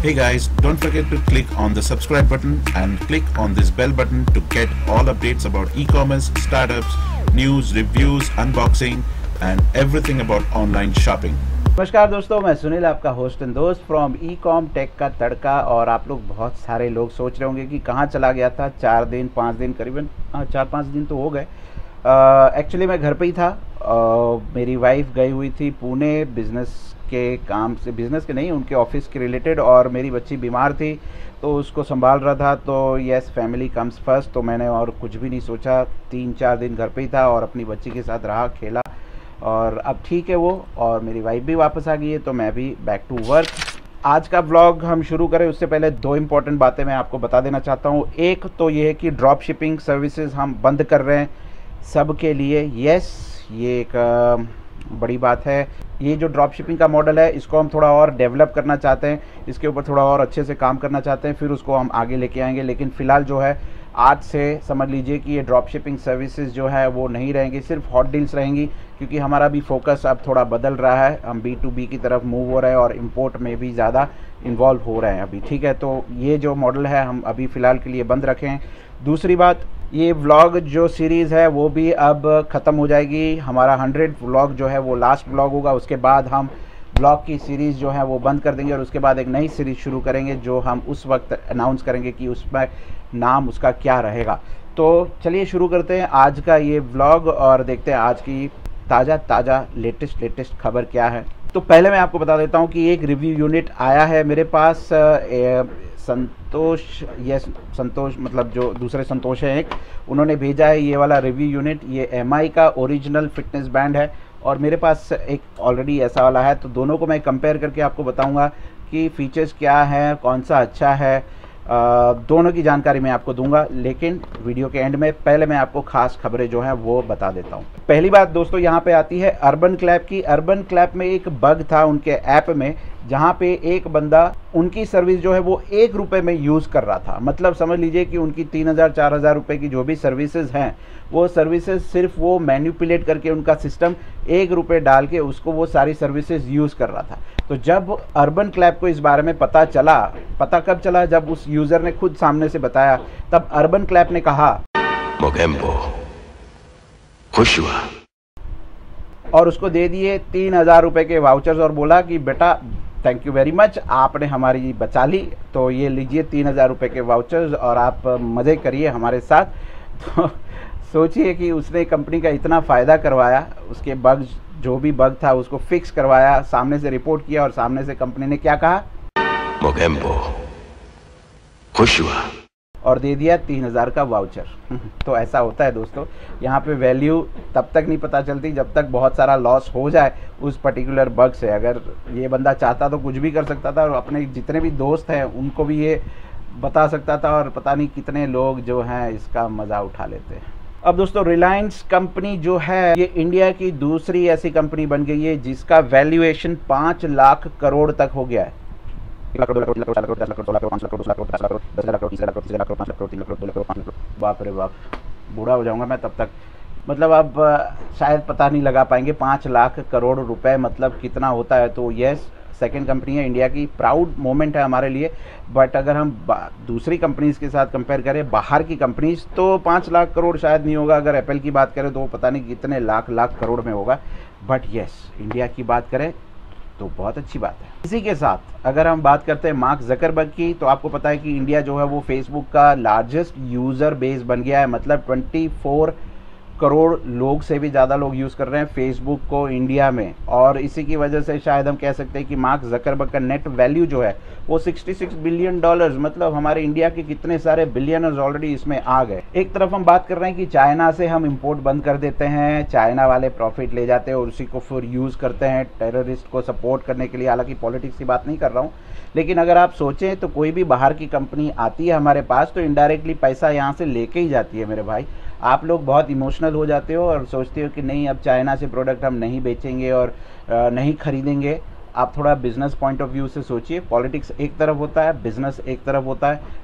Hey guys, don't forget to click on the subscribe button and click on this bell button to get all updates about e-commerce, startups, news, reviews, unboxing and everything about online shopping. नमस्कार दोस्तों, मैं सुनील आपका host and दोस्त from e com take का तड़का। और आप लोग बहुत सारे लोग सोच रहे होंगे कि कहाँ चला गया था। 4 दिन 5 दिन करीबन 4-5 दिन तो हो गए। एक्चुअली मैं घर पे ही था। मेरी वाइफ गई हुई थी पुणे बिज़नेस के काम से, बिज़नेस के नहीं, उनके ऑफिस के रिलेटेड, और मेरी बच्ची बीमार थी तो उसको संभाल रहा था। तो यस, फैमिली कम्स फर्स्ट। तो मैंने और कुछ भी नहीं सोचा, 3-4 दिन घर पे ही था और अपनी बच्ची के साथ रहा, खेला, और अब ठीक है वो, और मेरी वाइफ भी वापस आ गई है तो मैं भी बैक टू वर्क। आज का व्लॉग हम शुरू करें उससे पहले 2 इम्पॉर्टेंट बातें मैं आपको बता देना चाहता हूँ। एक तो ये है कि ड्रॉप शिपिंग सर्विसेज हम बंद कर रहे हैं सबके लिए। यस, ये एक बड़ी बात है। ये जो ड्रॉप शिपिंग का मॉडल है इसको हम थोड़ा और डेवलप करना चाहते हैं, इसके ऊपर थोड़ा और अच्छे से काम करना चाहते हैं, फिर उसको हम आगे लेके आएंगे। लेकिन फ़िलहाल जो है, आज से समझ लीजिए कि ये ड्रॉप शिपिंग सर्विसेज जो है वो नहीं रहेंगी, सिर्फ हॉट डील्स रहेंगी, क्योंकि हमारा भी फोकस अब थोड़ा बदल रहा है। हम B2B की तरफ मूव हो रहे हैं और इंपोर्ट में भी ज़्यादा इन्वॉल्व हो रहे हैं अभी। ठीक है, तो ये जो मॉडल है हम अभी फ़िलहाल के लिए बंद रखें। दूसरी बात, ये व्लॉग जो सीरीज़ है वो भी अब ख़त्म हो जाएगी। हमारा 100 व्लॉग जो है वो लास्ट व्लॉग होगा। उसके बाद हम ब्लॉग की सीरीज़ जो है वो बंद कर देंगे और उसके बाद एक नई सीरीज़ शुरू करेंगे जो हम उस वक्त अनाउंस करेंगे कि उसमें नाम उसका क्या रहेगा। तो चलिए शुरू करते हैं आज का ये व्लॉग और देखते हैं आज की ताज़ा लेटेस्ट खबर क्या है। तो पहले मैं आपको बता देता हूँ कि एक रिव्यू यूनिट आया है मेरे पास। संतोष मतलब जो दूसरे संतोष है एक, उन्होंने भेजा है ये वाला रिव्यू यूनिट। ये MI का ओरिजिनल फिटनेस बैंड है और मेरे पास एक ऑलरेडी ऐसा वाला है। तो दोनों को मैं कंपेयर करके आपको बताऊंगा कि फीचर्स क्या हैं, कौन सा अच्छा है, दोनों की जानकारी मैं आपको दूंगा। लेकिन वीडियो के एंड में पहले मैं आपको खास खबरें जो हैं वो बता देता हूं। पहली बात दोस्तों यहाँ पे आती है अर्बन क्लैप की। अर्बन क्लैप में एक बग था उनके ऐप में, जहाँ पे एक बंदा उनकी सर्विस जो है वो 1 रुपये में यूज़ कर रहा था। मतलब समझ लीजिए कि उनकी 3000-4000 रुपये की जो भी सर्विसेज हैं, वो सर्विसेज सिर्फ वो मैन्युपुलेट करके उनका सिस्टम 1 रुपये डाल के उसको वो सारी सर्विसेज यूज़ कर रहा था। तो जब अर्बन क्लैप को इस बारे में पता चला, पता कब चला, जब उस यूज़र ने खुद सामने से बताया, तब अर्बन क्लैप ने कहा मोगेम्बो खुश हुआ और उसको दे दिए 3000 रुपये के वाउचर्स और बोला कि बेटा थैंक यू वेरी मच, आपने हमारी बचा ली, तो ये लीजिए 3000 रुपये के वाउचर्स और आप मज़े करिए हमारे साथ। तो सोचिए कि उसने कंपनी का इतना फ़ायदा करवाया, उसके बग जो भी बग था उसको फिक्स करवाया, सामने से रिपोर्ट किया और सामने से कंपनी ने क्या कहा, मोगेम्बो खुश हुआ, और दे दिया 3000 का वाउचर। तो ऐसा होता है दोस्तों, यहाँ पे वैल्यू तब तक नहीं पता चलती जब तक बहुत सारा लॉस हो जाए उस पर्टिकुलर बग से। अगर ये बंदा चाहता तो कुछ भी कर सकता था और अपने जितने भी दोस्त हैं उनको भी ये बता सकता था, और पता नहीं कितने लोग जो हैं इसका मज़ा उठा लेते हैं। अब दोस्तों, रिलायंस कंपनी जो है ये इंडिया की दूसरी ऐसी कंपनी बन गई है जिसका वैल्यूएशन 5 लाख करोड़ तक हो गया है। बाप रे बाप, बूढ़ा हो जाऊंगा मैं तब तक। मतलब अब शायद पता नहीं लगा पाएंगे 5 लाख करोड़ रुपए मतलब कितना होता है। तो यस, सेकंड कंपनी है इंडिया की, प्राउड मोमेंट है हमारे लिए। बट अगर हम दूसरी कंपनीज़ के साथ कंपेयर करें, बाहर की कंपनीज़, तो 5 लाख करोड़ शायद नहीं होगा। अगर एप्पल की बात करें तो पता नहीं कितने लाख करोड़ में होगा। बट यस, इंडिया की बात करें तो बहुत अच्छी बात है। इसी के साथ अगर हम बात करते हैं मार्क ज़करबर्ग की, तो आपको पता है कि इंडिया जो है वो फेसबुक का लार्जेस्ट यूज़र बेस बन गया है। मतलब 24 करोड़ लोग से भी ज़्यादा लोग यूज़ कर रहे हैं फेसबुक को इंडिया में। और इसी की वजह से शायद हम कह सकते हैं कि मार्क ज़करबर्ग का नेट वैल्यू जो है वो $66 बिलियन, मतलब हमारे इंडिया के कितने सारे बिलियनर्स ऑलरेडी इसमें आ गए। एक तरफ हम बात कर रहे हैं कि चाइना से हम इंपोर्ट बंद कर देते हैं, चाइना वाले प्रॉफिट ले जाते हैं और उसी को फिर यूज़ करते हैं टेररिस्ट को सपोर्ट करने के लिए। हालांकि पॉलिटिक्स की बात नहीं कर रहा हूँ, लेकिन अगर आप सोचें तो कोई भी बाहर की कंपनी आती है हमारे पास तो इनडायरेक्टली पैसा यहाँ से लेके ही जाती है मेरे भाई। आप लोग बहुत इमोशनल हो जाते हो और सोचते हो कि नहीं, अब चाइना से प्रोडक्ट हम नहीं बेचेंगे और नहीं खरीदेंगे। आप थोड़ा बिजनेस पॉइंट ऑफ व्यू से सोचिए। पॉलिटिक्स एक तरफ होता है, बिजनेस एक तरफ होता है।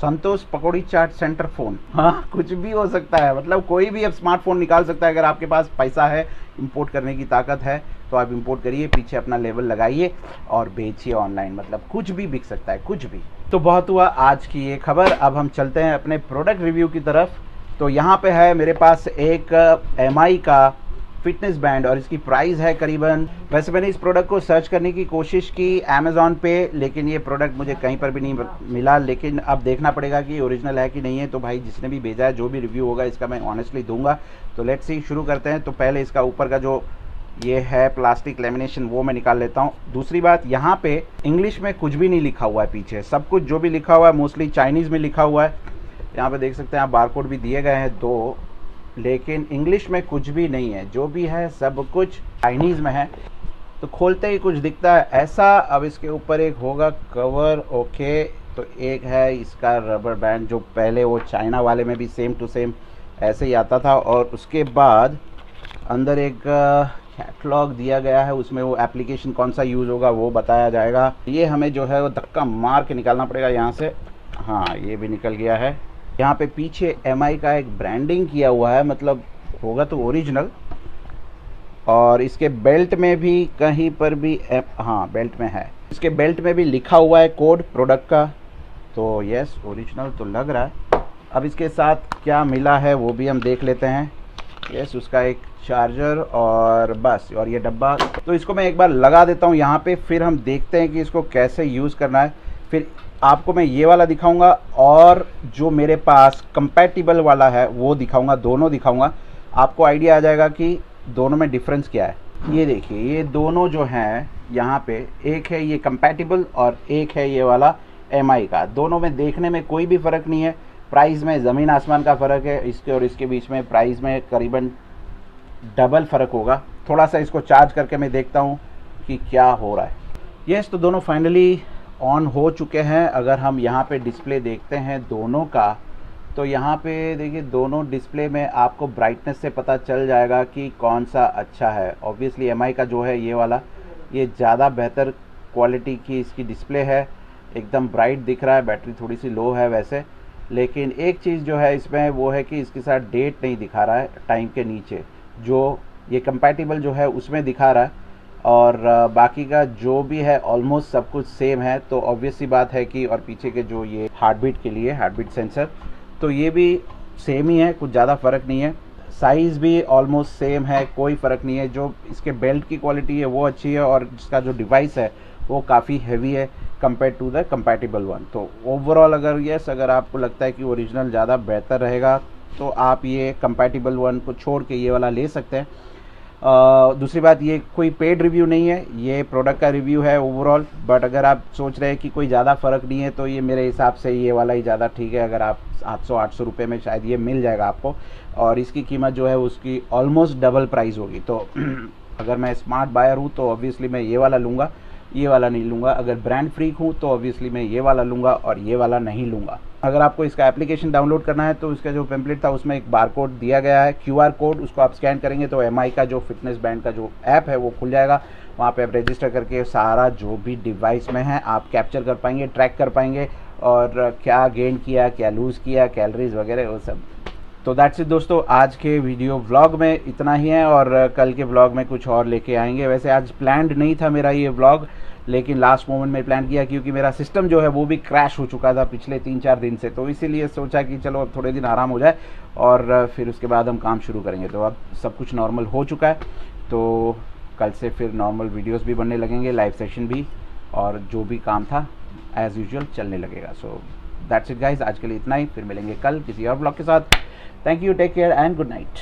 संतोष पकौड़ी चाट सेंटर फ़ोन, हाँ कुछ भी हो सकता है, मतलब कोई भी अब स्मार्टफोन निकाल सकता है। अगर आपके पास पैसा है, इंपोर्ट करने की ताकत है, तो आप इंपोर्ट करिए, पीछे अपना लेबल लगाइए और बेचिए ऑनलाइन, मतलब कुछ भी बिक सकता है, कुछ भी। तो बहुत हुआ आज की ये खबर। अब हम चलते हैं अपने प्रोडक्ट रिव्यू की तरफ। तो यहाँ पे है मेरे पास एक MI का फिटनेस बैंड और इसकी प्राइस है करीबन, वैसे मैंने इस प्रोडक्ट को सर्च करने की कोशिश की अमेज़ॉन पे, लेकिन ये प्रोडक्ट मुझे कहीं पर भी नहीं मिला। लेकिन अब देखना पड़ेगा कि ओरिजिनल है कि नहीं है। तो भाई जिसने भी भेजा है, जो भी रिव्यू होगा इसका मैं ऑनेस्टली दूंगा। तो लेट्स सी, शुरू करते हैं। तो पहले इसका ऊपर का जो ये है प्लास्टिक लेमिनेशन, वो मैं निकाल लेता हूँ। दूसरी बात, यहाँ पे इंग्लिश में कुछ भी नहीं लिखा हुआ है, पीछे सब कुछ जो भी लिखा हुआ है मोस्टली चाइनीज़ में लिखा हुआ है। यहाँ पे देख सकते हैं आप, बारकोड भी दिए गए हैं 2, लेकिन इंग्लिश में कुछ भी नहीं है। जो भी है सब कुछ चाइनीज़ में है। तो खोलते ही कुछ दिखता है ऐसा। अब इसके ऊपर एक होगा कवर, ओके। तो एक है इसका रबर बैंड, जो पहले वो चाइना वाले में भी सेम टू सेम ऐसे ही आता था। और उसके बाद अंदर एक कैटलॉग दिया गया है, उसमें वो एप्लीकेशन कौन सा यूज़ होगा वो बताया जाएगा। ये हमें जो है वो धक्का मार के निकालना पड़ेगा यहाँ से। हाँ, ये भी निकल गया है। यहाँ पे पीछे MI का एक ब्रांडिंग किया हुआ है, मतलब होगा तो ओरिजिनल। और इसके बेल्ट में भी कहीं पर भी हाँ बेल्ट में है, इसके बेल्ट में भी लिखा हुआ है कोड प्रोडक्ट का। तो यस, ओरिजिनल तो लग रहा है। अब इसके साथ क्या मिला है वो भी हम देख लेते हैं। यस, उसका एक चार्जर और बस, और ये डब्बा। तो इसको मैं एक बार लगा देता हूँ यहाँ पे, फिर हम देखते हैं कि इसको कैसे यूज़ करना है। फिर आपको मैं ये वाला दिखाऊंगा और जो मेरे पास कंपैटिबल वाला है वो दिखाऊंगा, दोनों दिखाऊंगा। आपको आइडिया आ जाएगा कि दोनों में डिफरेंस क्या है। ये देखिए, ये दोनों जो हैं यहाँ पे, एक है ये कंपैटिबल और एक है ये वाला MI का। दोनों में देखने में कोई भी फ़र्क नहीं है। प्राइस में ज़मीन आसमान का फ़र्क है, इसके और इसके बीच में प्राइस में करीबन डबल फ़र्क होगा। थोड़ा सा इसको चार्ज करके मैं देखता हूँ कि क्या हो रहा है। यस, तो दोनों फाइनली ऑन हो चुके हैं। अगर हम यहाँ पे डिस्प्ले देखते हैं दोनों का, तो यहाँ पे देखिए दोनों डिस्प्ले में आपको ब्राइटनेस से पता चल जाएगा कि कौन सा अच्छा है। ऑब्वियसली MI का जो है ये वाला, ये ज़्यादा बेहतर क्वालिटी की इसकी डिस्प्ले है, एकदम ब्राइट दिख रहा है। बैटरी थोड़ी सी लो है वैसे, लेकिन एक चीज़ जो है इसमें वो है कि इसके साथ डेट नहीं दिखा रहा है टाइम के नीचे, जो ये कंपैटिबल जो है उसमें दिखा रहा है। और बाकी का जो भी है ऑलमोस्ट सब कुछ सेम है। तो ऑब्वियस सी बात है कि, और पीछे के जो ये हार्ट बीट के लिए हार्ट बीट सेंसर, तो ये भी सेम ही है, कुछ ज़्यादा फ़र्क नहीं है। साइज़ भी ऑलमोस्ट सेम है, कोई फ़र्क नहीं है। जो इसके बेल्ट की क्वालिटी है वो अच्छी है, और जिसका जो डिवाइस है वो काफ़ी हैवी है compare to the compatible one. तो ओवरऑल अगर आपको लगता है कि ओरिजिनल ज़्यादा बेहतर रहेगा, तो आप ये कंपैटिबल वन को छोड़ के ये वाला ले सकते हैं। दूसरी बात, ये कोई पेड रिव्यू नहीं है, ये प्रोडक्ट का रिव्यू है ओवरऑल। बट अगर आप सोच रहे हैं कि कोई ज़्यादा फ़र्क नहीं है, तो ये मेरे हिसाब से ये वाला ही ज़्यादा ठीक है। अगर आप 700-800 रुपये में शायद ये मिल जाएगा आपको, और इसकी कीमत जो है उसकी ऑलमोस्ट डबल प्राइस होगी। तो अगर मैं स्मार्ट बायर हूँ तो ऑब्वियसली मैं ये वाला लूँगा, ये वाला नहीं लूँगा। अगर ब्रांड फ्रीक हूँ तो ऑब्वियसली मैं ये वाला लूँगा और ये वाला नहीं लूँगा। अगर आपको इसका एप्लीकेशन डाउनलोड करना है, तो इसका जो पेम्पलेट था उसमें एक बारकोड दिया गया है, QR कोड। उसको आप स्कैन करेंगे तो MI का जो फिटनेस बैंड का जो ऐप है वो खुल जाएगा। वहाँ पे आप रजिस्टर करके सारा जो भी डिवाइस में है आप कैप्चर कर पाएंगे, ट्रैक कर पाएंगे, और क्या गेन किया, क्या लूज़ किया, कैलोरीज वगैरह वो सब। तो दैट्स इट दोस्तों, आज के वीडियो व्लॉग में इतना ही है, और कल के व्लॉग में कुछ और लेके आएंगे। वैसे आज प्लान्ड नहीं था मेरा ये व्लॉग, लेकिन लास्ट मोमेंट में प्लान किया, क्योंकि मेरा सिस्टम जो है वो भी क्रैश हो चुका था पिछले 3-4 दिन से। तो इसीलिए सोचा कि चलो अब थोड़े दिन आराम हो जाए और फिर उसके बाद हम काम शुरू करेंगे। तो अब सब कुछ नॉर्मल हो चुका है, तो कल से फिर नॉर्मल वीडियोस भी बनने लगेंगे, लाइव सेशन भी, और जो भी काम था एज़ यूजुअल चलने लगेगा। सो दैट्स इट गाइस, आज के लिए इतना ही। फिर मिलेंगे कल किसी और ब्लॉग के साथ। Thank you, take care and good night.